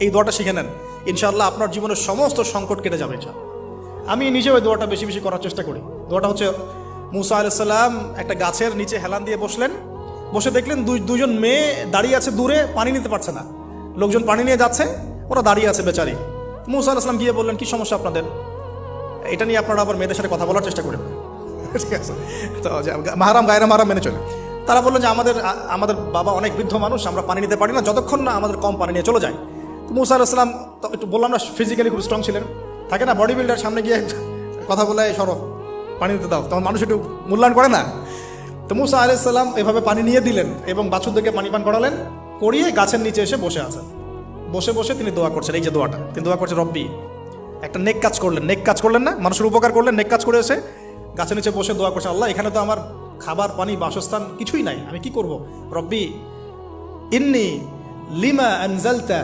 এই দোয়াটা শিখে নেন, ইনশাআল্লাহ আপনার জীবনের সমস্ত সংকট কেটে যাবে। আমি নিজেও ওই দোয়াটা বেশি বেশি করার চেষ্টা করি। দোয়াটা হচ্ছে, মুসা আলাইহিস সালাম একটা গাছের নিচে হেলান দিয়ে বসলেন, বসে দেখলেন দুজন মেয়ে দাঁড়িয়ে আছে দূরে, পানি নিতে পারছে না, লোকজন পানি নিয়ে যাচ্ছে, ওরা দাঁড়িয়ে আছে বেচারি। মুসা আলাইহিস সালাম গিয়ে বললেন, কি সমস্যা আপনাদের? এটা নিয়ে আপনারা আবার মেয়েদের সাথে কথা বলার চেষ্টা করেন, ঠিক আছে? তো মাহারাম গায়রা মাহারাম মেনে চলে। তারা বললেন যে আমাদের বাবা অনেক বৃদ্ধ মানুষ, আমরা পানি নিতে পারি না যতক্ষণ না আমাদের কম পানি নিয়ে চলে যায়। তো মুসা আলাইহিস সালাম তো একটু বললাম না, ফিজিক্যালি খুব স্ট্রং ছিলেন, থাকে না বডি বিল্ডার, সামনে গিয়ে কথা বলে সরো পানি দিতে দাও, তখন মানুষ একটু মূল্যায়ন করে না। তো মুসা আলাইহিস সালাম এভাবে পানি নিয়ে দিলেন এবং বাছুরদেরকে পানি পান করালেন, করিয়ে গাছের নিচে এসে বসে আছেন। বসে বসে তিনি দোয়া করছেন, এই যে দোয়াটা তিনি দোয়া করছেন, রব্বি, একটা নেক কাজ করলেন না, মানুষের উপকার করলেন, নেক কাজ করে এসে গাছের নিচে বসে দোয়া করছেন, আল্লাহ এখানে তো আমার খাবার পানি বাসস্থান কিছুই নাই, আমি কি করব? রব্বি ইন্নি লিমা আনজালতা